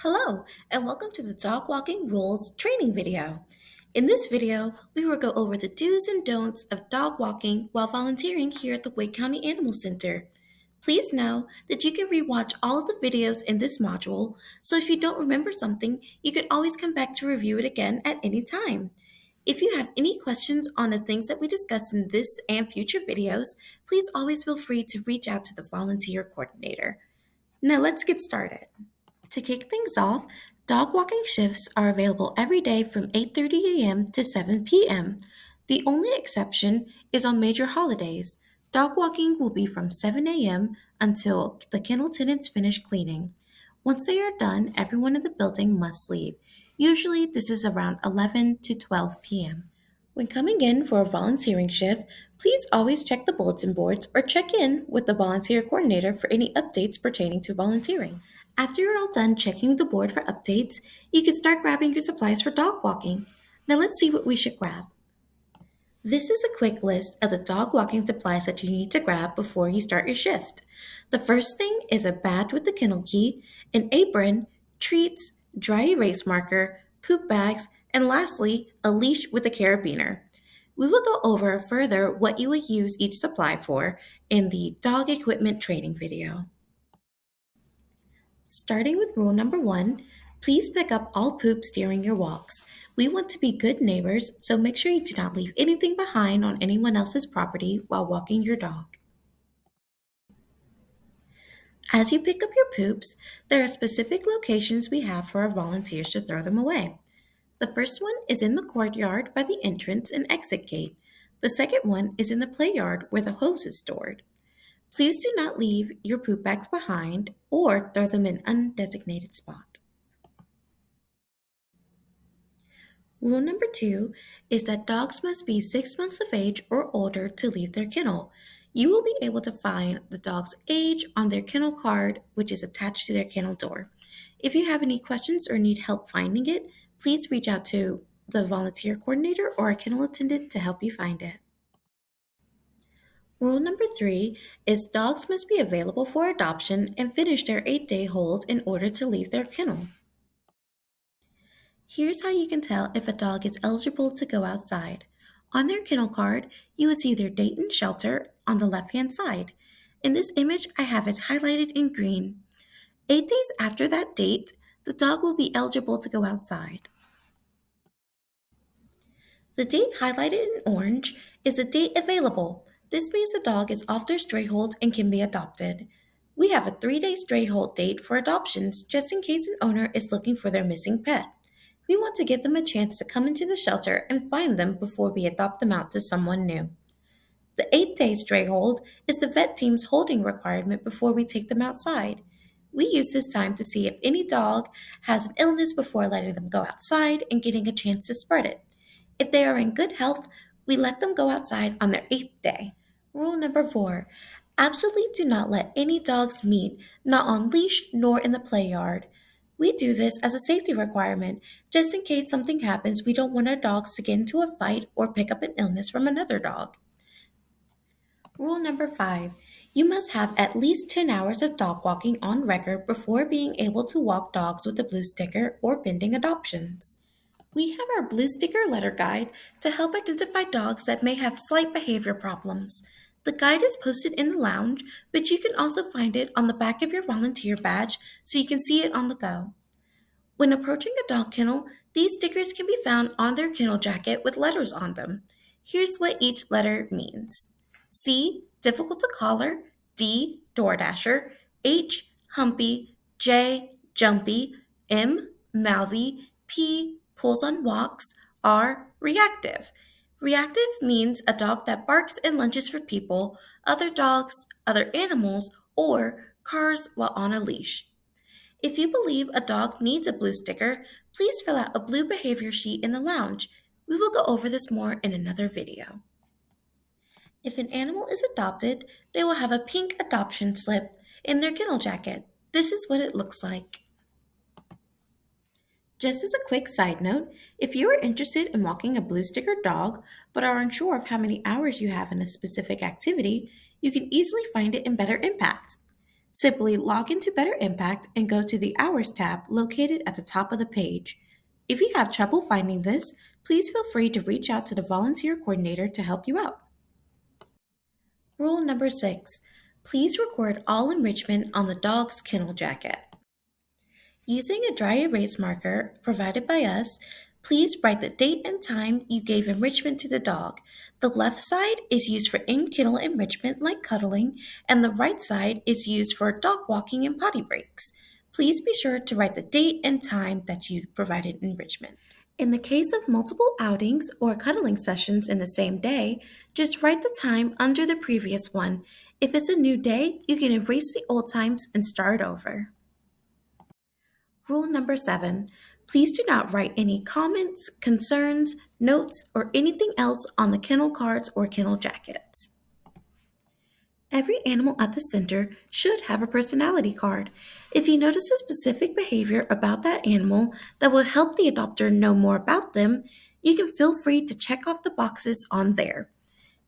Hello, and welcome to the Dog Walking Rules training video. In this video, we will go over the do's and don'ts of dog walking while volunteering here at the Wake County Animal Center. Please know that you can rewatch all of the videos in this module, so if you don't remember something, you can always come back to review it again at any time. If you have any questions on the things that we discussed in this and future videos, please always feel free to reach out to the volunteer coordinator. Now let's get started. To kick things off, dog walking shifts are available every day from 8:30 a.m. to 7 p.m. The only exception is on major holidays. Dog walking will be from 7 a.m. until the kennel tenants finish cleaning. Once they are done, everyone in the building must leave. Usually, this is around 11 to 12 p.m. When coming in for a volunteering shift, please always check the bulletin boards or check in with the volunteer coordinator for any updates pertaining to volunteering. After you're all done checking the board for updates, you can start grabbing your supplies for dog walking. Now let's see what we should grab. This is a quick list of the dog walking supplies that you need to grab before you start your shift. The first thing is a badge with the kennel key, an apron, treats, dry erase marker, poop bags, and lastly, a leash with a carabiner. We will go over further what you will use each supply for in the dog equipment training video. Starting with rule number 1, please pick up all poops during your walks. We want to be good neighbors, so make sure you do not leave anything behind on anyone else's property while walking your dog. As you pick up your poops, there are specific locations we have for our volunteers to throw them away. The first one is in the courtyard by the entrance and exit gate. The second one is in the play yard where the hose is stored. Please do not leave your poop bags behind or throw them in an undesignated spot. Rule number 2 is that dogs must be 6 months of age or older to leave their kennel. You will be able to find the dog's age on their kennel card, which is attached to their kennel door. If you have any questions or need help finding it, please reach out to the volunteer coordinator or a kennel attendant to help you find it. Rule number 3 is dogs must be available for adoption and finish their 8-day hold in order to leave their kennel. Here's how you can tell if a dog is eligible to go outside. On their kennel card, you will see their date and shelter on the left-hand side. In this image, I have it highlighted in green. 8 days after that date, the dog will be eligible to go outside. The date highlighted in orange is the date available. This means the dog is off their stray hold and can be adopted. We have a 3-day stray hold date for adoptions just in case an owner is looking for their missing pet. We want to give them a chance to come into the shelter and find them before we adopt them out to someone new. The 8-day stray hold is the vet team's holding requirement before we take them outside. We use this time to see if any dog has an illness before letting them go outside and getting a chance to spread it. If they are in good health, we let them go outside on their 8th day. Rule number 4, absolutely do not let any dogs meet, not on leash nor in the play yard. We do this as a safety requirement. Just in case something happens, we don't want our dogs to get into a fight or pick up an illness from another dog. Rule number 5, you must have at least 10 hours of dog walking on record before being able to walk dogs with a blue sticker or pending adoptions. We have our blue sticker letter guide to help identify dogs that may have slight behavior problems. The guide is posted in the lounge, but you can also find it on the back of your volunteer badge so you can see it on the go. When approaching a dog kennel, these stickers can be found on their kennel jacket with letters on them. Here's what each letter means. C, difficult to collar. D, DoorDasher. H, humpy. J, jumpy. M, mouthy. P, pulls on walks. R, reactive. Reactive means a dog that barks and lunges for people, other dogs, other animals, or cars while on a leash. If you believe a dog needs a blue sticker, please fill out a blue behavior sheet in the lounge. We will go over this more in another video. If an animal is adopted, they will have a pink adoption slip in their kennel jacket. This is what it looks like. Just as a quick side note, if you are interested in walking a blue sticker dog but are unsure of how many hours you have in a specific activity, you can easily find it in Better Impact. Simply log into Better Impact and go to the Hours tab located at the top of the page. If you have trouble finding this, please feel free to reach out to the volunteer coordinator to help you out. Rule number 6. Please record all enrichment on the dog's kennel jacket. Using a dry erase marker provided by us, please write the date and time you gave enrichment to the dog. The left side is used for in-kennel enrichment like cuddling, and the right side is used for dog walking and potty breaks. Please be sure to write the date and time that you provided enrichment. In the case of multiple outings or cuddling sessions in the same day, just write the time under the previous one. If it's a new day, you can erase the old times and start over. Rule number 7. Please do not write any comments, concerns, notes, or anything else on the kennel cards or kennel jackets. Every animal at the center should have a personality card. If you notice a specific behavior about that animal that will help the adopter know more about them, you can feel free to check off the boxes on there.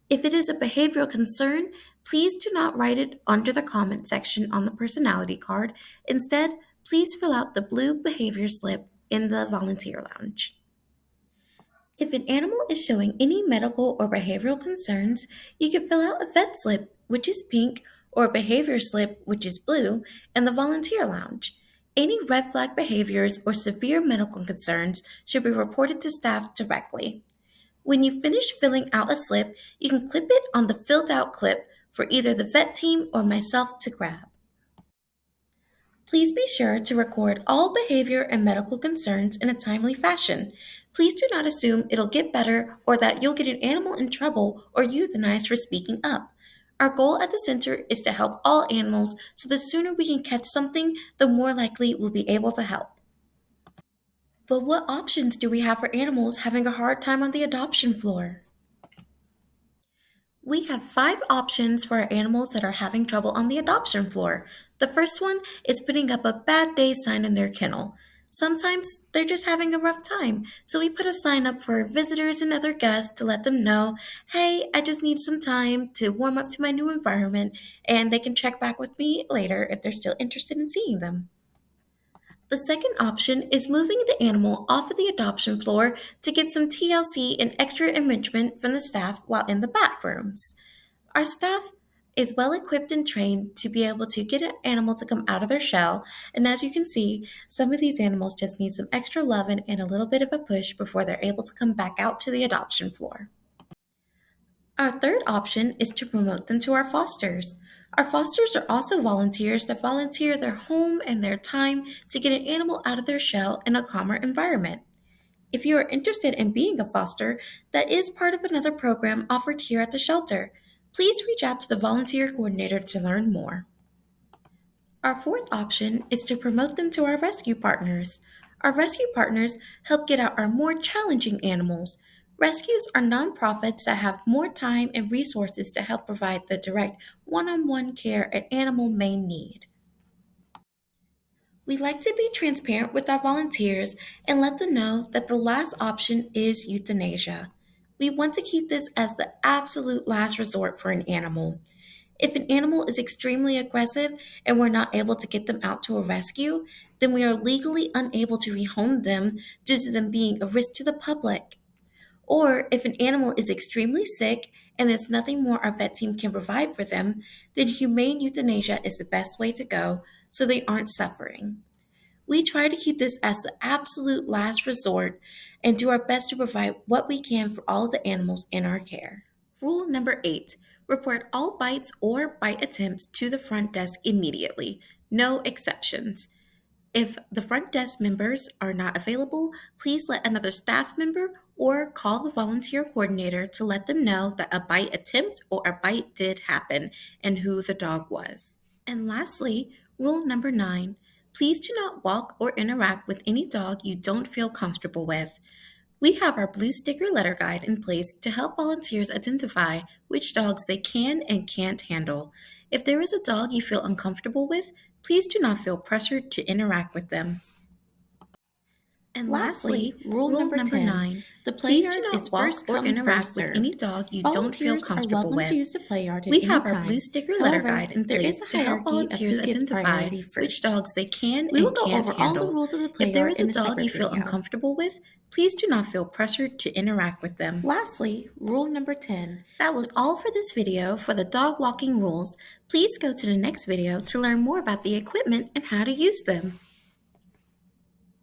If it is a behavioral concern, please do not write it under the comment section on the personality card. Instead, please fill out the blue behavior slip in the volunteer lounge. If an animal is showing any medical or behavioral concerns, you can fill out a vet slip, which is pink, or a behavior slip, which is blue, in the volunteer lounge. Any red flag behaviors or severe medical concerns should be reported to staff directly. When you finish filling out a slip, you can clip it on the filled out clip for either the vet team or myself to grab. Please be sure to record all behavior and medical concerns in a timely fashion. Please do not assume it'll get better or that you'll get an animal in trouble or euthanized for speaking up. Our goal at the center is to help all animals, so the sooner we can catch something, the more likely we'll be able to help. But what options do we have for animals having a hard time on the adoption floor? We have 5 options for our animals that are having trouble on the adoption floor. The first one is putting up a bad day sign in their kennel. Sometimes they're just having a rough time, so we put a sign up for visitors and other guests to let them know, hey, I just need some time to warm up to my new environment, and they can check back with me later if they're still interested in seeing them. The second option is moving the animal off of the adoption floor to get some TLC and extra enrichment from the staff while in the back rooms. Our staff is well equipped and trained to be able to get an animal to come out of their shell, and as you can see, some of these animals just need some extra loving and a little bit of a push before they're able to come back out to the adoption floor. Our third option is to promote them to our fosters. Our fosters are also volunteers that volunteer their home and their time to get an animal out of their shell in a calmer environment. If you are interested in being a foster, that is part of another program offered here at the shelter. Please reach out to the volunteer coordinator to learn more. Our fourth option is to promote them to our rescue partners. Our rescue partners help get out our more challenging animals. Rescues are nonprofits that have more time and resources to help provide the direct one on one care an animal may need. We like to be transparent with our volunteers and let them know that the last option is euthanasia. We want to keep this as the absolute last resort for an animal. If an animal is extremely aggressive and we're not able to get them out to a rescue, then we are legally unable to rehome them due to them being a risk to the public. Or if an animal is extremely sick and there's nothing more our vet team can provide for them, then humane euthanasia is the best way to go so they aren't suffering. We try to keep this as the absolute last resort and do our best to provide what we can for all of the animals in our care. Rule number 8. Report all bites or bite attempts to the front desk immediately. No exceptions. If the front desk members are not available, please let another staff member or call the volunteer coordinator to let them know that a bite attempt or a bite did happen and who the dog was. And lastly, rule number 9. Please do not walk or interact with any dog you don't feel comfortable with. We have our blue sticker letter guide in place to help volunteers identify which dogs they can and can't handle. If there is a dog you feel uncomfortable with, please do not feel pressured to interact with them. And Lastly, lastly, rule rule number number 10. 9, The play please do yard is not walk first or come, interact first with serve. any dog you don't feel Volunteers are comfortable welcome to with. use the play yard at We any have our blue time. sticker letter However, guide in there is place a to help hierarchy of volunteers who gets identify priority which first. dogs they can We will and go can't over all the handle. rules of the play If there yard is in a a dog you separate feel video. uncomfortable with, please do not feel pressured to interact with them. Lastly, rule number 10. That was all for this video for the dog walking rules. Please go to the next video to learn more about the equipment and how to use them.